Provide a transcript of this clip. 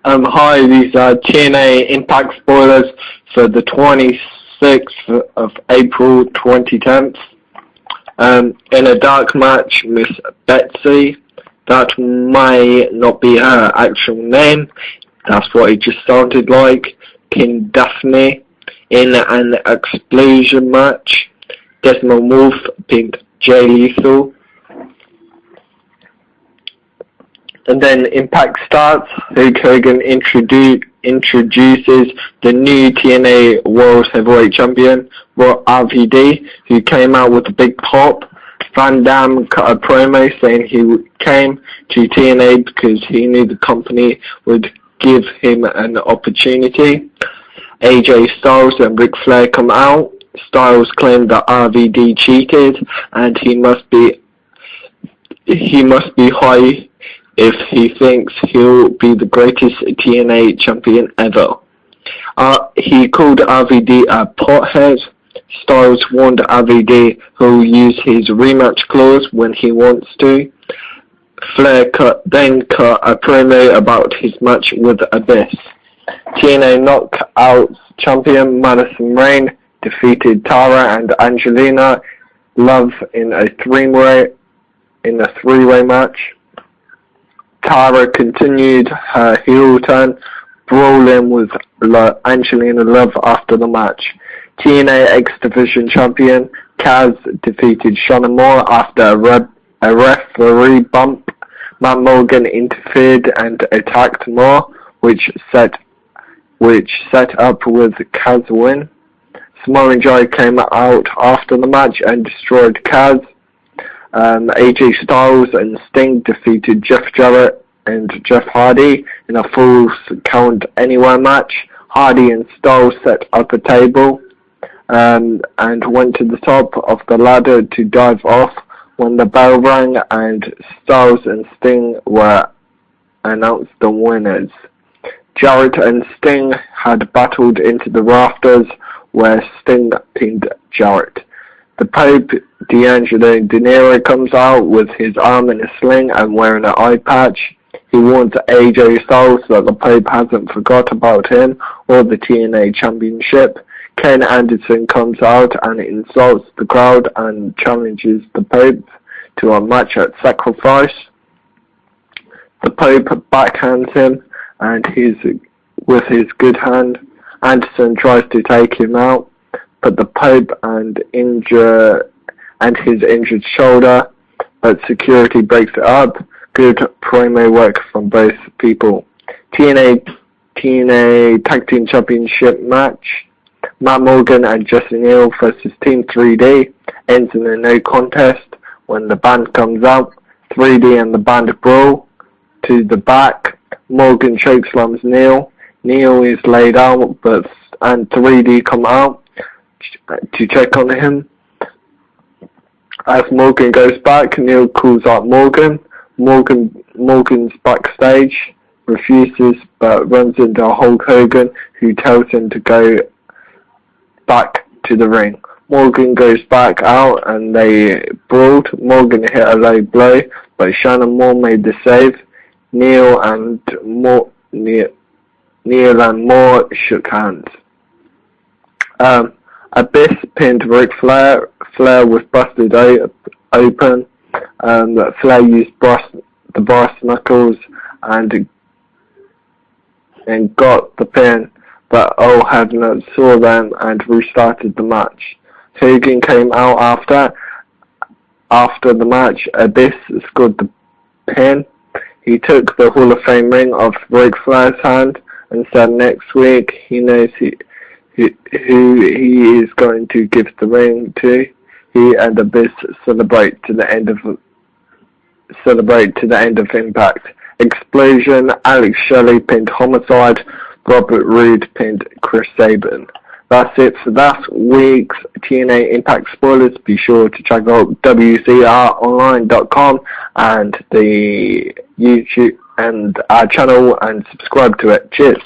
Hi, these are TNA IMPACT Spoilers for the 26th of April 2010. In a dark match, Miss Betsy, that may not be her actual name, that's what it just sounded like, pinned Daffney. In an Xplosion match, Desmond Wolfe pinned Jay Lethal. And then Impact starts. Hulk Hogan introduces the new TNA World Heavyweight Champion, RVD, who came out with a big pop. Van Dam cut a promo saying he came to TNA because he knew the company would give him an opportunity. AJ Styles and Ric Flair come out. Styles claimed that RVD cheated and he must be high if he thinks he'll be the greatest TNA champion ever. He called RVD a pothead. Styles warned RVD he'll use his rematch clause when he wants to. Flair then cut a promo about his match with Abyss. TNA Knockouts champion Madison Rayne defeated Tara and Angelina Love in a three-way match. Tara continued her heel turn, brawling with Angelina Love after the match. TNA X-Division champion Kaz defeated Shannon Moore after a referee bump. Matt Morgan interfered and attacked Moore, which set up with Kaz win. Samoa Joe came out after the match and destroyed Kaz. AJ Styles and Sting defeated Jeff Jarrett and Jeff Hardy in a Falls Count Anywhere match. Hardy and Styles set up a table and went to the top of the ladder to dive off when the bell rang and Styles and Sting were announced the winners. Jarrett and Sting had battled into the rafters where Sting pinned Jarrett. The Pope, D'Angelo Dinero, comes out with his arm in a sling and wearing an eye patch. He warns AJ Styles that the Pope hasn't forgot about him or the TNA Championship. Ken Anderson comes out and insults the crowd and challenges the Pope to a match at Sacrifice. The Pope backhands him and with his good hand, Anderson tries to take him out, but the Pope and his injured shoulder, but security breaks it up. Good promo work from both people. TNA Tag Team Championship match. Matt Morgan and Jesse Neal versus Team 3D ends in a no contest when the band comes out. 3D and the band brawl to the back. Morgan chokeslams Neal. Neal is laid out, and 3D come out to check on him. As Morgan goes back, Neal calls out Morgan. Morgan's backstage, refuses but runs into Hulk Hogan, who tells him to go back to the ring. Morgan goes back out and they brawled. Morgan hit a low blow, but Shannon Moore made the save. Neal and Moore shook hands. Abyss pinned Ric Flair. Flair was busted open. Flair used the brass knuckles and got the pin, but Hadn't saw them and restarted the match. Hogan came out after the match. Abyss scored the pin. He took the Hall of Fame ring off Ric Flair's hand and said next week he knows who he is going to give the ring to. He and Abyss celebrate to the end of Impact. Xplosion, Alex Shelley pinned Homicide. Robert Roode pinned Chris Sabin. That's it for that week's TNA Impact Spoilers. Be sure to check out WZROnline.com and the YouTube and our channel and subscribe to it. Cheers.